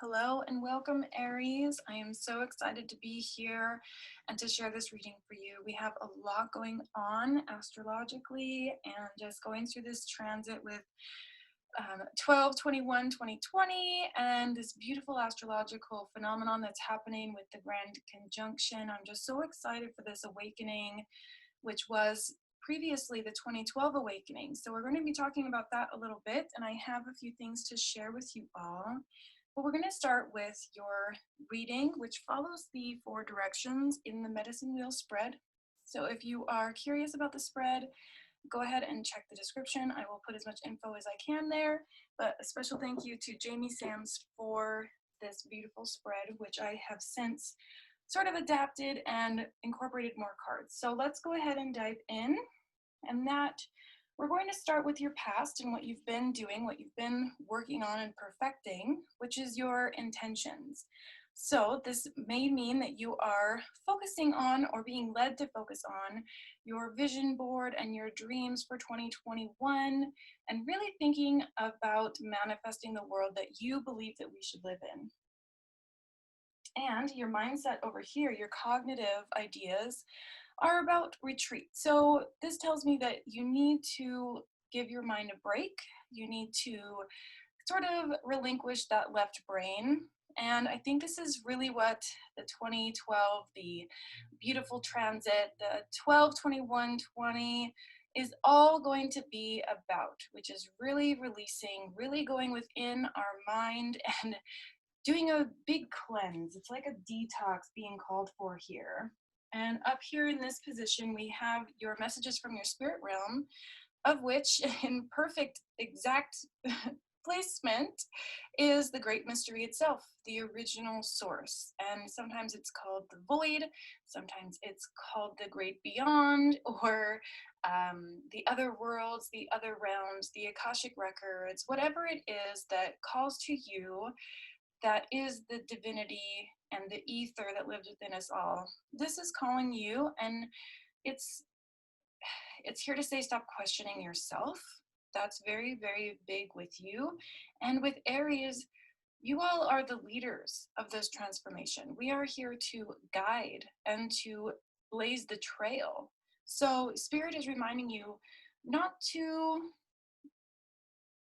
Hello and welcome, Aries. I am so excited to be here and to share this reading for you. We have a lot going on astrologically and just going through this transit with 12/21/2020 and this beautiful astrological phenomenon that's happening with the Grand Conjunction. I'm just so excited for this awakening, which was previously the 2012 awakening. So we're going to be talking about that a little bit, and I have a few things to share with you all. But we're going to start with your reading, which follows the 4 directions in the medicine wheel spread. So if you are curious about the spread, go ahead and check the description. I will put as much info as I can there, but a special thank you to Jamie Sams for this beautiful spread, which I have since sort of adapted and incorporated more cards. So let's go ahead and dive in, and that we're going to start with your past and what you've been doing, what you've been working on and perfecting, which is your intentions. So this may mean that you are focusing on or being led to focus on your vision board and your dreams for 2021 and really thinking about manifesting the world that you believe that we should live in. And your mindset over here, your cognitive ideas, are about retreat. So this tells me that you need to give your mind a break. You need to sort of relinquish that left brain. And I think this is really what the 2012, the beautiful transit, the 12/21/20 is all going to be about, which is really releasing, really going within our mind and doing a big cleanse. It's like a detox being called for here. And up here in this position, we have your messages from your spirit realm, of which in perfect exact placement is the great mystery itself, the original source. And sometimes it's called the void, sometimes it's called the great beyond, or the other worlds, the other realms, the Akashic records, whatever it is that calls to you, that is the divinity and the ether that lives within us all. This is calling you, and it's here to say stop questioning yourself. That's very, very big with you. And with Aries, you all are the leaders of this transformation. We are here to guide and to blaze the trail. So Spirit is reminding you not to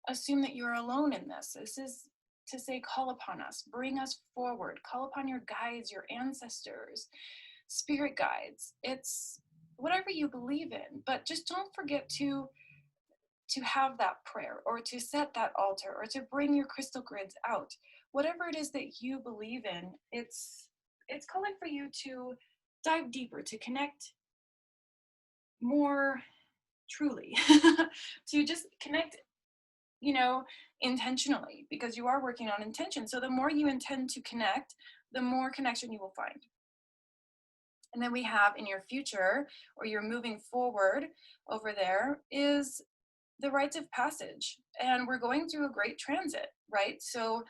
assume that you're alone in this. This is to say, call upon us, bring us forward, call upon your guides, your ancestors, spirit guides. It's whatever you believe in, but just don't forget to have that prayer, or to set that altar, or to bring your crystal grids out. Whatever it is that you believe in, it's calling for you to dive deeper, to connect more truly, to just connect, intentionally, because you are working on intention. So the more you intend to connect, the more connection you will find. And then we have in your future, or you're moving forward over there, is the rites of passage. And we're going through a great transit, right? So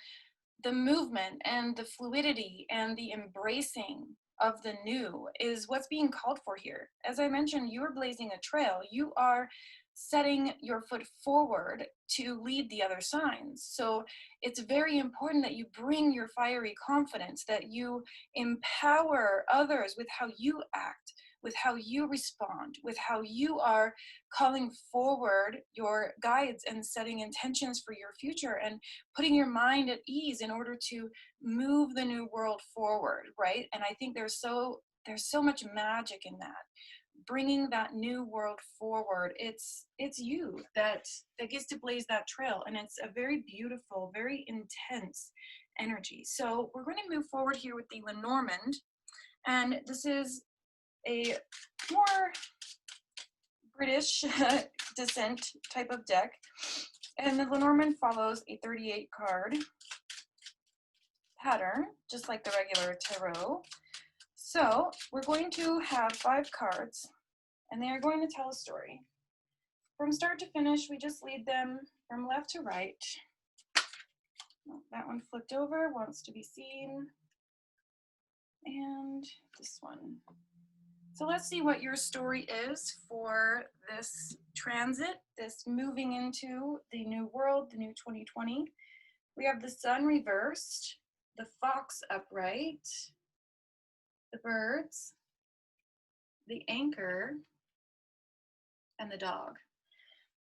the movement and the fluidity and the embracing of the new is what's being called for here. As I mentioned, you are blazing a trail. You are setting your foot forward to lead the other signs. So it's very important that you bring your fiery confidence, that you empower others with how you act, with how you respond, with how you are calling forward your guides and setting intentions for your future and putting your mind at ease in order to move the new world forward, right? And I think there's so much magic in that, bringing that new world forward. It's you that gets to blaze that trail, and it's a very beautiful, very intense energy. So we're going to move forward here with the Lenormand, and this is a more British descent type of deck, and the Lenormand follows a 38 card pattern, just like the regular tarot. So we're going to have 5 cards, and they are going to tell a story. From start to finish, we just lead them from left to right. Oh, that one flipped over, wants to be seen. And this one. So let's see what your story is for this transit, this moving into the new world, the new 2020. We have the Sun reversed, the fox upright, the birds, the anchor, and the dog.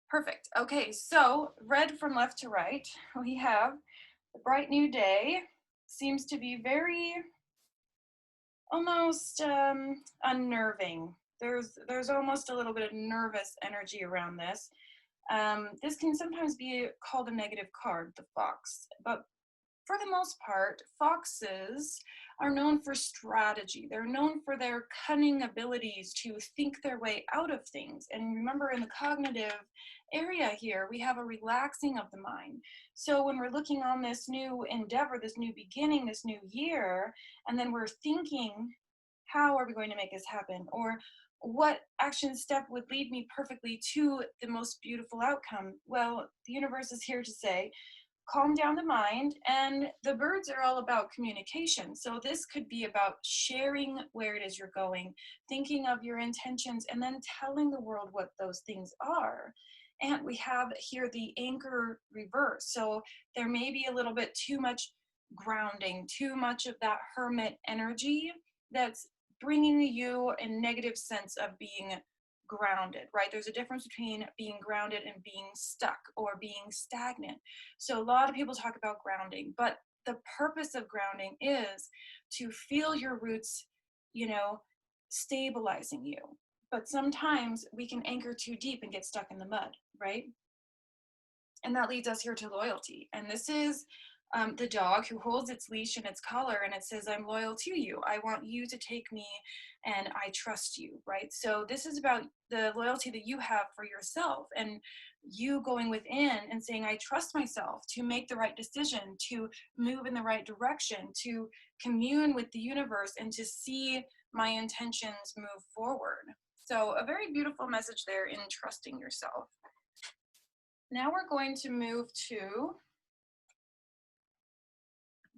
Perfect. Okay, so read from left to right, we have the bright new day. Seems to be very almost unnerving. There's almost a little bit of nervous energy around this. This can sometimes be called a negative card, the fox, but for the most part, foxes are known for strategy. They're known for their cunning abilities to think their way out of things. And remember, in the cognitive area here, we have a relaxing of the mind. So when we're looking on this new endeavor, this new beginning, this new year, and then we're thinking, how are we going to make this happen? Or what action step would lead me perfectly to the most beautiful outcome? Well, the universe is here to say, calm down the mind. And the birds are all about communication. So this could be about sharing where it is you're going, thinking of your intentions, and then telling the world what those things are. And we have here the anchor reverse. So there may be a little bit too much grounding, too much of that hermit energy that's bringing you a negative sense of being grounded, right? There's a difference between being grounded and being stuck or being stagnant. So a lot of people talk about grounding, but the purpose of grounding is to feel your roots, you know, stabilizing you. But sometimes we can anchor too deep and get stuck in the mud, right? And that leads us here to loyalty. And this is the dog who holds its leash and its collar, and it says, I'm loyal to you. I want you to take me, and I trust you, right? So this is about the loyalty that you have for yourself, and you going within and saying, I trust myself to make the right decision, to move in the right direction, to commune with the universe, and to see my intentions move forward. So a very beautiful message there in trusting yourself. Now we're going to move to,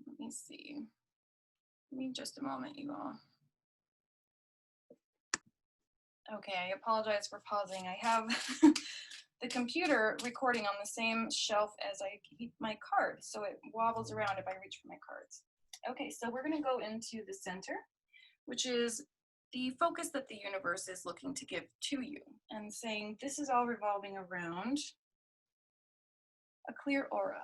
let me see. Give me just a moment, you all. Okay, I apologize for pausing. I have the computer recording on the same shelf as I keep my cards, so it wobbles around if I reach for my cards. Okay, so we're going to go into the center, which is the focus that the universe is looking to give to you, and saying this is all revolving around a clear aura.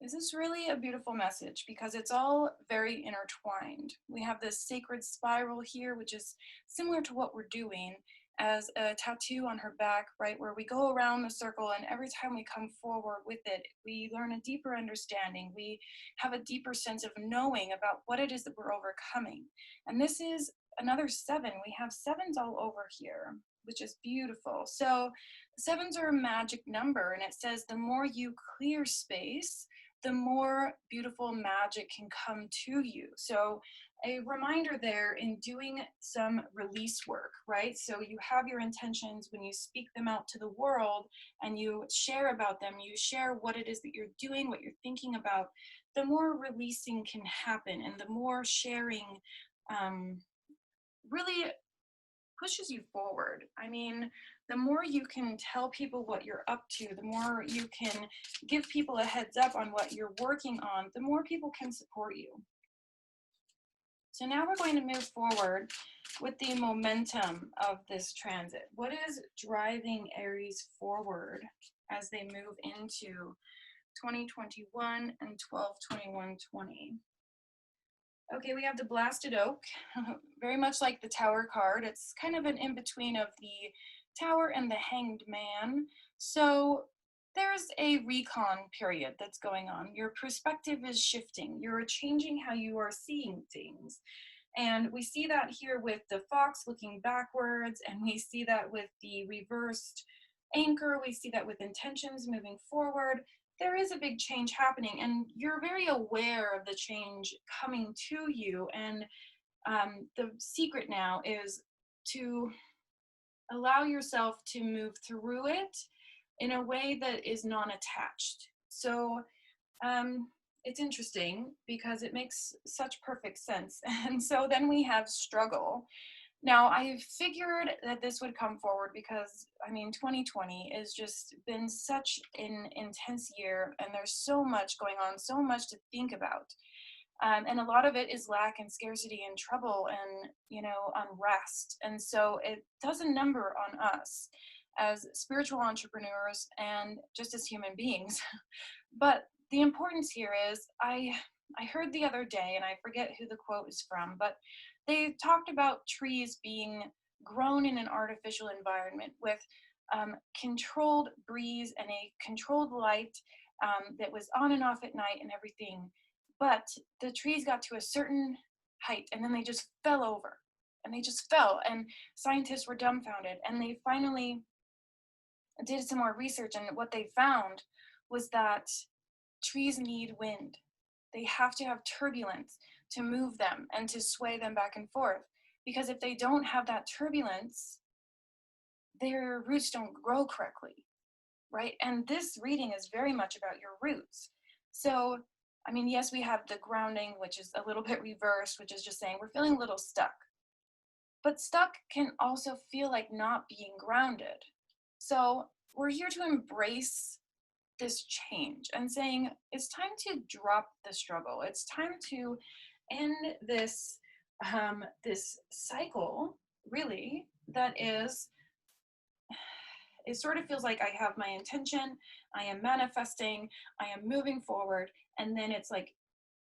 This is really a beautiful message because it's all very intertwined. We have this sacred spiral here, which is similar to what we're doing as a tattoo on her back, right? Where we go around the circle, and every time we come forward with it, we learn a deeper understanding. We have a deeper sense of knowing about what it is that we're overcoming. And this is another 7. We have 7s all over here, which is beautiful. So 7s are a magic number, and it says the more you clear space, the more beautiful magic can come to you. So a reminder there in doing some release work, right? So you have your intentions when you speak them out to the world and you share about them, you share what it is that you're doing, what you're thinking about, the more releasing can happen, and the more sharing really pushes you forward. I mean, the more you can tell people what you're up to, the more you can give people a heads up on what you're working on, the more people can support you. So now we're going to move forward with the momentum of this transit. What is driving Aries forward as they move into 2021 and 12/21/20? Okay, we have the Blasted Oak, very much like the Tower card. It's kind of an in-between of the Tower and the Hanged Man. So there's a recon period that's going on. Your perspective is shifting. You're changing how you are seeing things. And we see that here with the fox looking backwards, and we see that with the reversed anchor. We see that with intentions moving forward. There is a big change happening, and you're very aware of the change coming to you. And the secret now is to allow yourself to move through it in a way that is non-attached. So it's interesting because it makes such perfect sense. And so then we have struggle. Now, I figured that this would come forward because, I mean, 2020 has just been such an intense year, and there's so much going on, so much to think about. And a lot of it is lack and scarcity and trouble and, you know, unrest. And so it does a number on us as spiritual entrepreneurs and just as human beings. But the importance here is I heard the other day, and I forget who the quote is from, but they talked about trees being grown in an artificial environment with controlled breeze and a controlled light that was on and off at night and everything. But the trees got to a certain height and then they just fell over, and they just fell, and scientists were dumbfounded, and they finally did some more research, and what they found was that trees need wind. They have to have turbulence to move them and to sway them back and forth, because if they don't have that turbulence, their roots don't grow correctly, right? And this reading is very much about your roots. So, I mean, yes, we have the grounding, which is a little bit reversed, which is just saying we're feeling a little stuck. But stuck can also feel like not being grounded. So we're here to embrace this change and saying it's time to drop the struggle. It's time to end this this cycle, really, that is, it sort of feels like I have my intention, I am manifesting, I am moving forward, and then it's like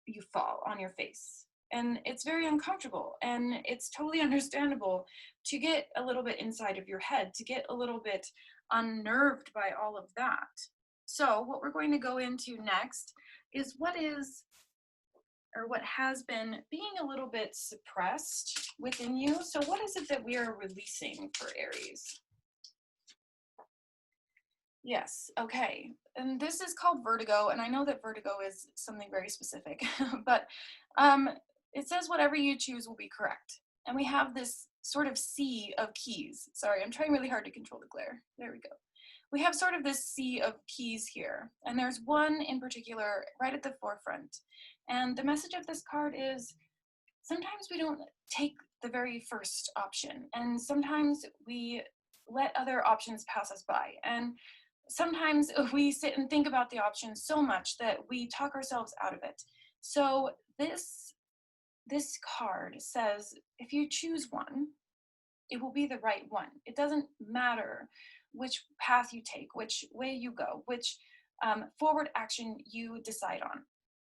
you fall on your face. And it's very uncomfortable, and it's totally understandable to get a little bit inside of your head, to get a little bit unnerved by all of that. So what we're going to go into next is what is, or what has been being a little bit suppressed within you. So what is it that we are releasing for Aries? Yes, okay. And this is called vertigo, and I know that vertigo is something very specific, but it says whatever you choose will be correct. And we have this sort of sea of keys. Sorry, I'm trying really hard to control the glare. There we go. We have sort of this sea of keys here, and there's one in particular right at the forefront. And the message of this card is sometimes we don't take the very first option, and sometimes we let other options pass us by. And sometimes we sit and think about the options so much that we talk ourselves out of it. So this card says if you choose one, it will be the right one. It doesn't matter which path you take, which way you go, which forward action you decide on.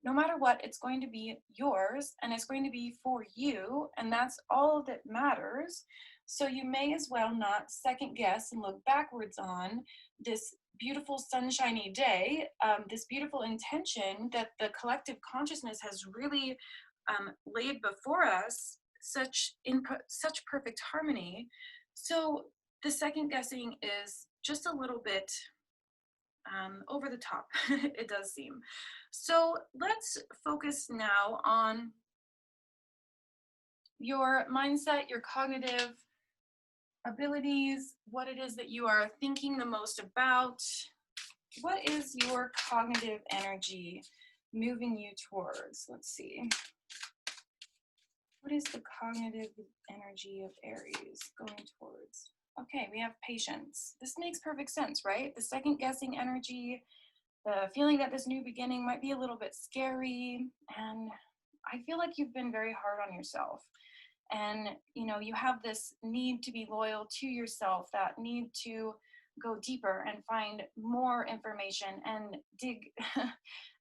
No matter what, it's going to be yours, and it's going to be for you, and that's all that matters. So you may as well not second guess and look backwards on this beautiful sunshiny day, this beautiful intention that the collective consciousness has really laid before us, in such perfect harmony. So the second guessing is just a little bit over the top, it does seem. So let's focus now on your mindset, your cognitive abilities, what it is that you are thinking the most about. What is your cognitive energy moving you towards? Let's see. What is the cognitive energy of Aries going towards? Okay, we have patience. This makes perfect sense, right? The second guessing energy, the feeling that this new beginning might be a little bit scary, and I feel like you've been very hard on yourself. And, you know, you have this need to be loyal to yourself, that need to go deeper and find more information and dig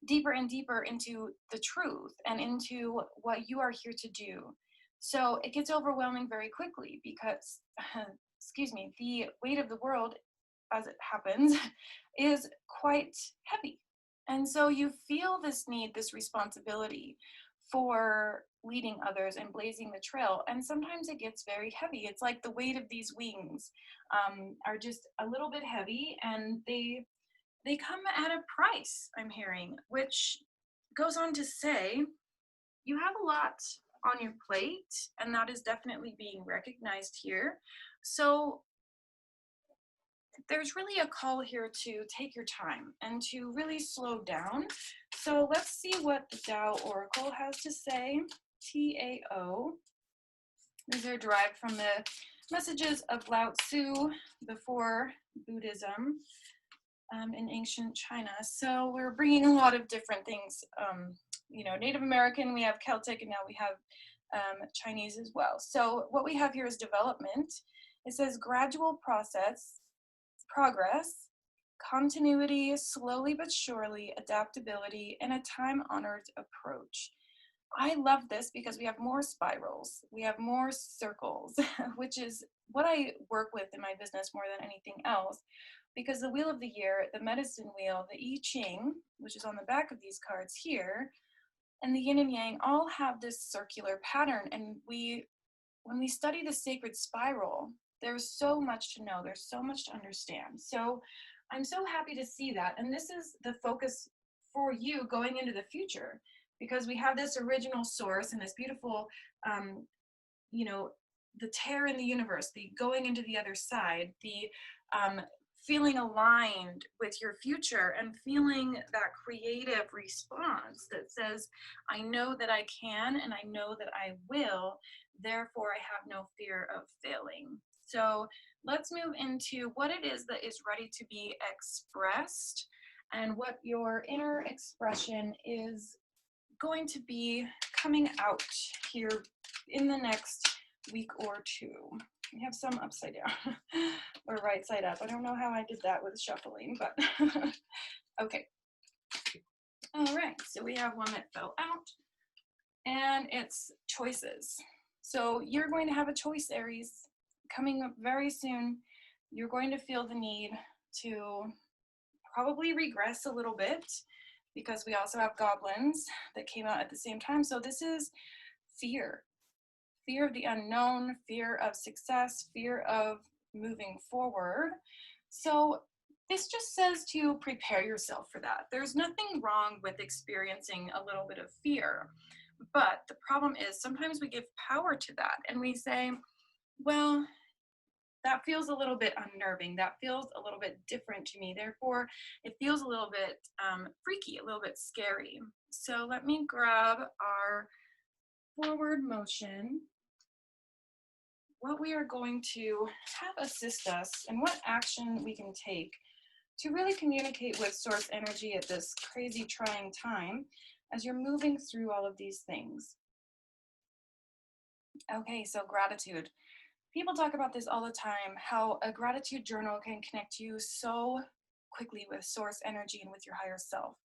deeper and deeper into the truth and into what you are here to do. So it gets overwhelming very quickly because, excuse me, the weight of the world, as it happens, is quite heavy. And so you feel this need, this responsibility for leading others and blazing the trail. And sometimes it gets very heavy. It's like the weight of these wings are just a little bit heavy, and they come at a price, I'm hearing, which goes on to say you have a lot on your plate, and that is definitely being recognized here. So there's really a call here to take your time and to really slow down. So let's see what the Tao Oracle has to say. Tao. These are derived from the messages of Lao Tzu before Buddhism in ancient China. So we're bringing a lot of different things you know, Native American, we have Celtic, and now we have Chinese as well. So what we have here is development. It says gradual progress, continuity, slowly but surely, adaptability, and a time-honored approach. I love this because we have more spirals, we have more circles, which is what I work with in my business more than anything else. Because the wheel of the year, the medicine wheel, the I Ching, which is on the back of these cards here, and the yin and yang all have this circular pattern. And when we study the sacred spiral, there's so much to know, there's so much to understand. So I'm so happy to see that. And this is the focus for you going into the future, because we have this original source and this beautiful, you know, the tear in the universe, the going into the other side, the feeling aligned with your future and feeling that creative response that says, I know that I can and I know that I will, therefore I have no fear of failing. So let's move into what it is that is ready to be expressed and what your inner expression is going to be coming out here in the next week or two. We have some upside down or right side up. I don't know how I did that with shuffling, but okay. All right, so we have one that fell out, and it's choices. So you're going to have a choice, Aries, coming up very soon. You're going to feel the need to probably regress a little bit, because we also have goblins that came out at the same time. So this is fear. Fear of the unknown, fear of success, fear of moving forward. So this just says to prepare yourself for that. There's nothing wrong with experiencing a little bit of fear, but the problem is sometimes we give power to that and we say, well, that feels a little bit unnerving. That feels a little bit different to me. Therefore, it feels a little bit freaky, a little bit scary. So let me grab our forward motion. What we are going to have assist us and what action we can take to really communicate with source energy at this crazy trying time as you're moving through all of these things. Okay, so gratitude. People talk about this all the time, how a gratitude journal can connect you so quickly with source energy and with your higher self.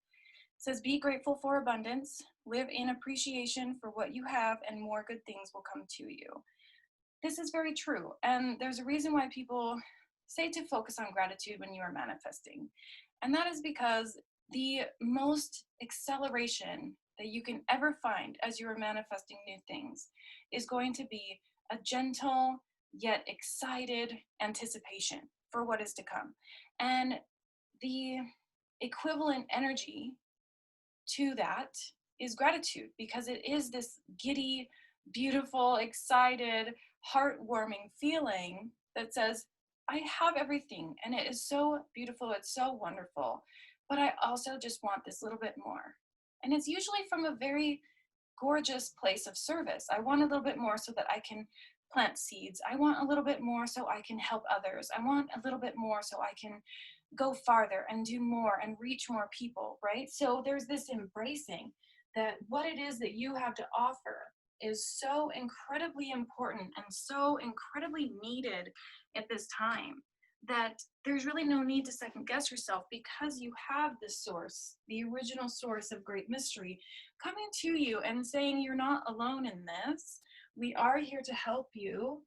It says, be grateful for abundance, live in appreciation for what you have, and more good things will come to you. This is very true. And there's a reason why people say to focus on gratitude when you are manifesting. And that is because the most acceleration that you can ever find as you are manifesting new things is going to be a gentle yet excited anticipation for what is to come. And the equivalent energy to that is gratitude, because it is this giddy, beautiful, excited, heartwarming feeling that says, I have everything and it is so beautiful, it's so wonderful, but I also just want this little bit more. And it's usually from a very gorgeous place of service. I want a little bit more so that I can plant seeds. I want a little bit more so I can help others. I want a little bit more so I can go farther and do more and reach more people, right? So there's this embracing that what it is that you have to offer is so incredibly important and so incredibly needed at this time that there's really no need to second guess yourself, because you have the source, the original source of great mystery coming to you and saying, you're not alone in this. We are here to help you.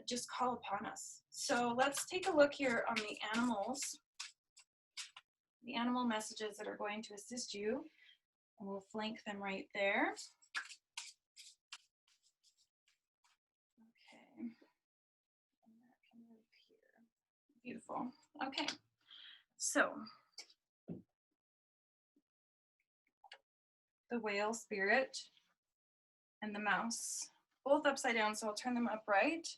Just call upon us. So let's take a look here on the animals, the animal messages that are going to assist you. And we'll flank them right there. Okay. And that can move here. Beautiful. Okay. So the whale spirit and the mouse, both upside down, so I'll turn them upright.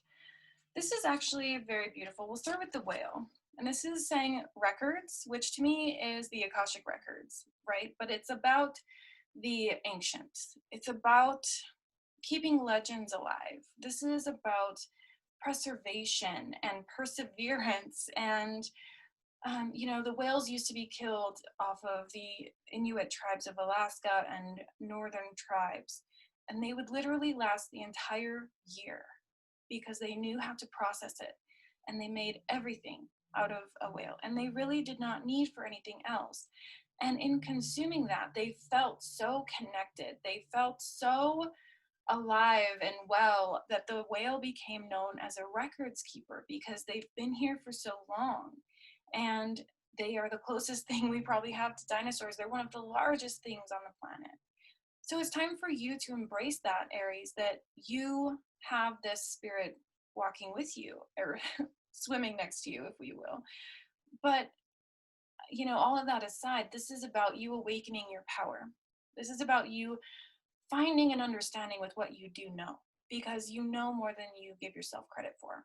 This is actually very beautiful. We'll start with the whale. And this is saying records, which to me is the Akashic records, right? But it's about the ancients. It's about keeping legends alive. This is about preservation and perseverance and You know, the whales used to be killed off of the Inuit tribes of Alaska and northern tribes, and they would literally last the entire year because they knew how to process it, and they made everything out of a whale, and they really did not need for anything else. And in consuming that, they felt so connected. They felt so alive and well that the whale became known as a records keeper because they've been here for so long. And they are the closest thing we probably have to dinosaurs. They're one of the largest things on the planet. So it's time for you to embrace that, Aries, that you have this spirit walking with you or swimming next to you, if we will. But, you know, all of that aside, this is about you awakening your power. This is about you finding an understanding with what you do know, because you know more than you give yourself credit for.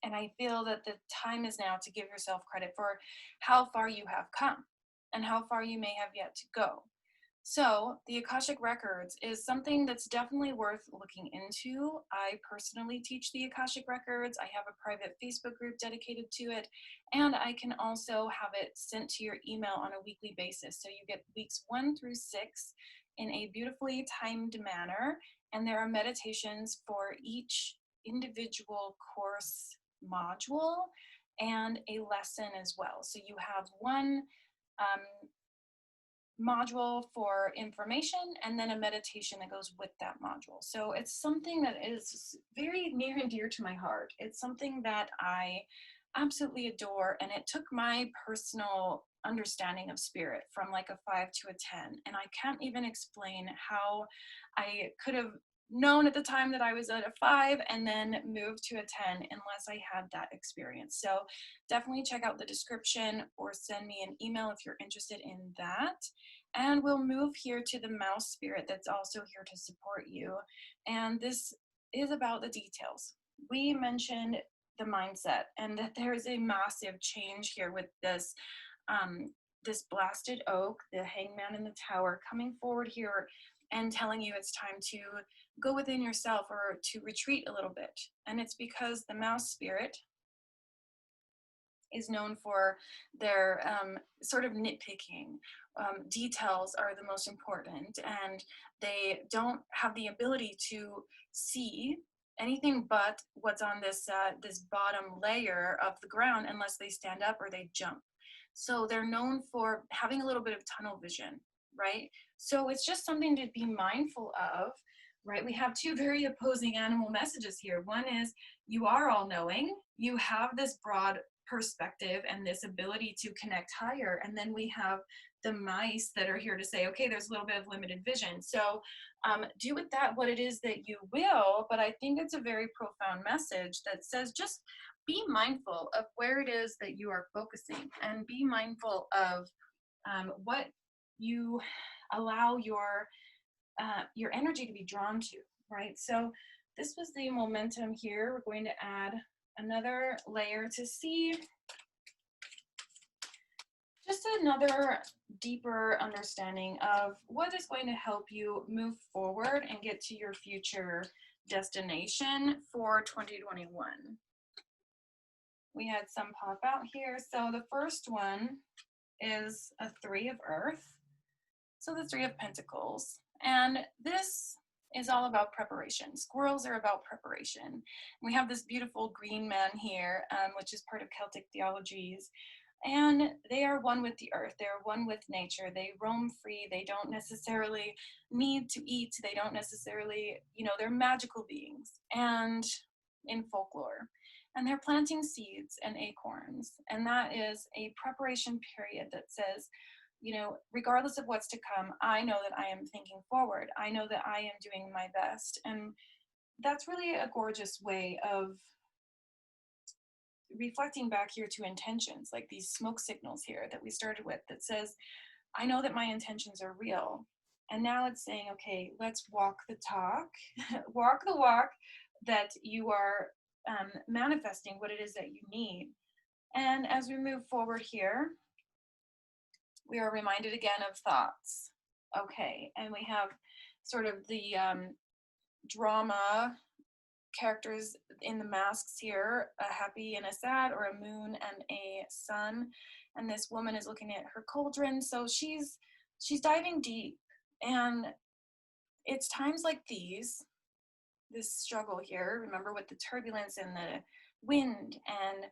And I feel that the time is now to give yourself credit for how far you have come and how far you may have yet to go. So the Akashic Records is something that's definitely worth looking into. I personally teach the Akashic Records. I have a private Facebook group dedicated to it, and I can also have it sent to your email on a weekly basis. So you get weeks 1 through 6 in a beautifully timed manner, and there are meditations for each individual course module and a lesson as well. So you have one module for information and then a meditation that goes with that module. So it's something that is very near and dear to my heart. It's something that I absolutely adore, and it took my personal understanding of spirit from like a 5 to a 10, and I can't even explain how I could have known at the time that I was at a 5 and then moved to a 10 unless I had that experience. So definitely check out the description or send me an email if you're interested in that. And we'll move here to the mouse spirit that's also here to support you. And this is about the details. We mentioned the mindset and that there's a massive change here with this this blasted oak, the hangman in the tower, coming forward here and telling you it's time to go within yourself or to retreat a little bit. And it's because the mouse spirit is known for their sort of nitpicking. Details are the most important, and they don't have the ability to see anything but what's on this this bottom layer of the ground unless they stand up or they jump. So they're known for having a little bit of tunnel vision, right? So it's just something to be mindful of, right? We have two very opposing animal messages here. One is you are all knowing, you have this broad perspective and this ability to connect higher. And then we have the mice that are here to say, okay, there's a little bit of limited vision. So do with that what it is that you will, but I think it's a very profound message that says just be mindful of where it is that you are focusing, and be mindful of what you allow your energy to be drawn to, right? So this was the momentum here. We're going to add another layer to see just another deeper understanding of what is going to help you move forward and get to your future destination for 2021. We had some pop out here. So the first one is a 3 of Earth. So the 3 of Pentacles. And this is all about preparation. Squirrels are about preparation. We have this beautiful green man here, which is part of Celtic theologies. And they are one with the earth. They're one with nature. They roam free. They don't necessarily need to eat. They don't necessarily, you know, they're magical beings and in folklore. And they're planting seeds and acorns. And that is a preparation period that says, you know, regardless of what's to come, I know that I am thinking forward. I know that I am doing my best. And that's really a gorgeous way of reflecting back here to intentions, like these smoke signals here that we started with that says, I know that my intentions are real. And now it's saying, okay, let's walk the talk, walk the walk that you are manifesting what it is that you need. And as we move forward here, we are reminded again of thoughts. Okay, and we have sort of the drama characters in the masks here, a happy and a sad, or a moon and a sun. And this woman is looking at her cauldron. So she's diving deep. And it's times like these, this struggle here, remember, with the turbulence and the wind, and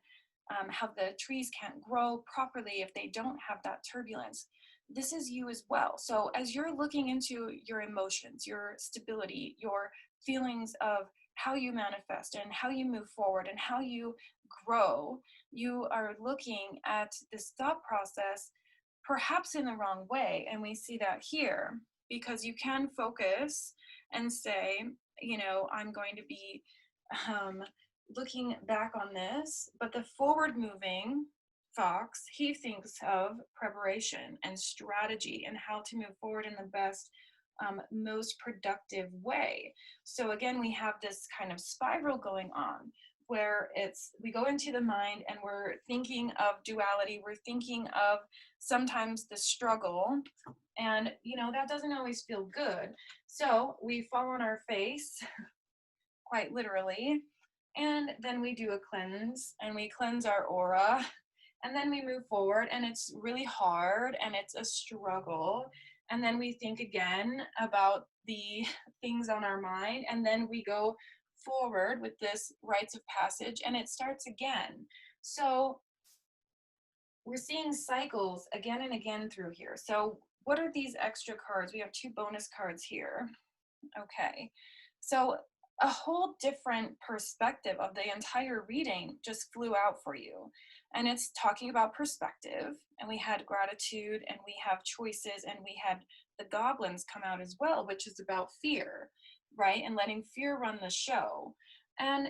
how the trees can't grow properly if they don't have that turbulence. This is you as well. So as you're looking into your emotions, your stability, your feelings of how you manifest and how you move forward and how you grow, you are looking at this thought process perhaps in the wrong way. And we see that here, because you can focus and say, you know, I'm going to be looking back on this, but the forward moving fox, he thinks of preparation and strategy and how to move forward in the best, most productive way. So again, we have this kind of spiral going on where we go into the mind and we're thinking of duality, we're thinking of sometimes the struggle, and you know, that doesn't always feel good. So we fall on our face, quite literally, and then we do a cleanse and we cleanse our aura, and then we move forward, and it's really hard and it's a struggle. And then we think again about the things on our mind, and then we go forward with this rites of passage, and it starts again. So we're seeing cycles again and again through here. So what are these extra cards? We have 2 bonus cards here. Okay, so a whole different perspective of the entire reading just flew out for you. And it's talking about perspective, and we had gratitude, and we have choices, and we had the goblins come out as well, which is about fear, right? And letting fear run the show. And,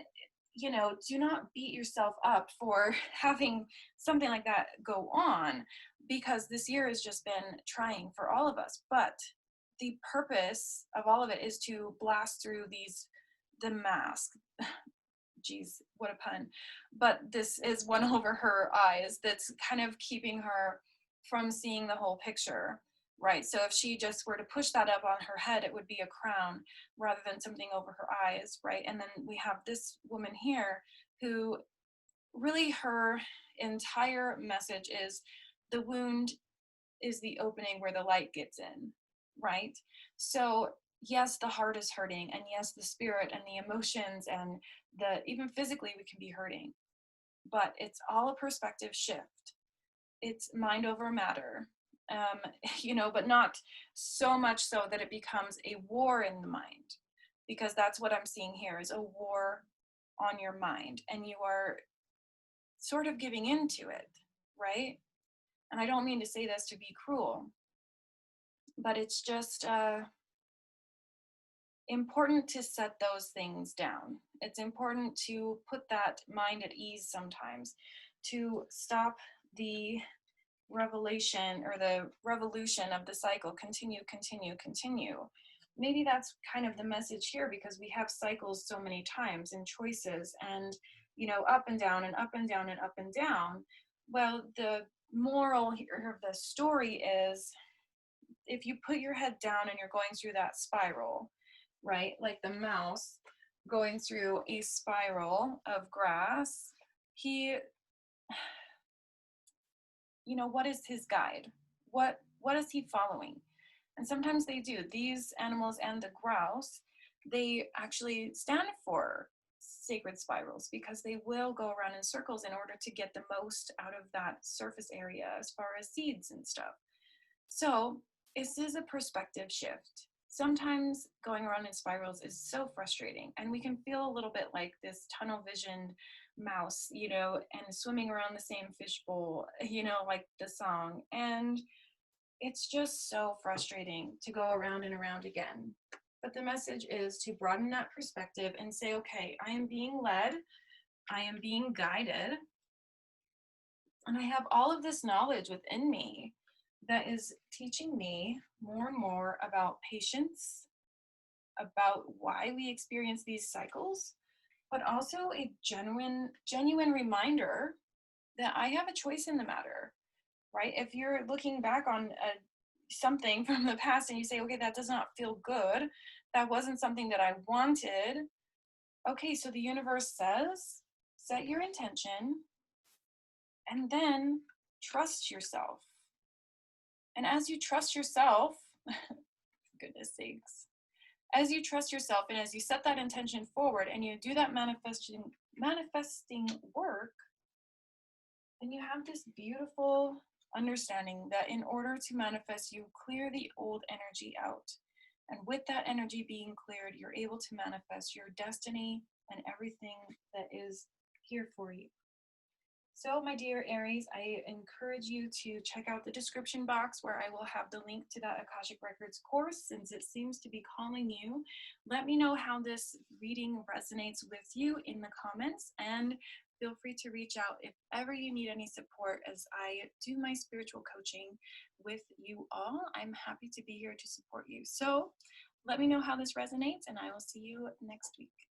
you know, do not beat yourself up for having something like that go on, because this year has just been trying for all of us. But the purpose of all of it is to blast through the mask. Geez, what a pun. But this is one over her eyes that's kind of keeping her from seeing the whole picture, right? So if she just were to push that up on her head, it would be a crown rather than something over her eyes, right? And then we have this woman here who really, her entire message is the wound is the opening where the light gets in, right? So yes, the heart is hurting, and yes, the spirit and the emotions and even physically we can be hurting, but it's all a perspective shift. It's mind over matter, you know, but not so much so that it becomes a war in the mind, because that's what I'm seeing here is a war on your mind, and you are sort of giving into it, right? And I don't mean to say this to be cruel, but it's just important to set those things down. It's important to put that mind at ease sometimes, to stop the revelation or the revolution of the cycle. Continue, continue, continue. Maybe that's kind of the message here, because we have cycles so many times and choices, and you know, up and down and up and down and up and down. Well, the moral here of the story is, if you put your head down and you're going through that spiral, right, like the mouse going through a spiral of grass, he, you know, what is his guide? What is he following? And sometimes they do. These animals and the grouse, they actually stand for sacred spirals, because they will go around in circles in order to get the most out of that surface area as far as seeds and stuff. So this is a perspective shift. Sometimes going around in spirals is so frustrating, and we can feel a little bit like this tunnel visioned mouse, you know, and swimming around the same fishbowl, you know, like the song. And it's just so frustrating to go around and around again. But the message is to broaden that perspective and say, okay, I am being led, I am being guided, and I have all of this knowledge within me that is teaching me more and more about patience, about why we experience these cycles, but also a genuine reminder that I have a choice in the matter, right? If you're looking back on something from the past and you say, okay, that does not feel good, that wasn't something that I wanted, Okay, so the universe says, set your intention and then trust yourself. And as you trust yourself, for goodness sakes, as you trust yourself and as you set that intention forward and you do that manifesting work, then you have this beautiful understanding that in order to manifest, you clear the old energy out. And with that energy being cleared, you're able to manifest your destiny and everything that is here for you. So, my dear Aries, I encourage you to check out the description box where I will have the link to that Akashic Records course, since it seems to be calling you. Let me know how this reading resonates with you in the comments, and feel free to reach out if ever you need any support as I do my spiritual coaching with you all. I'm happy to be here to support you. So let me know how this resonates, and I will see you next week.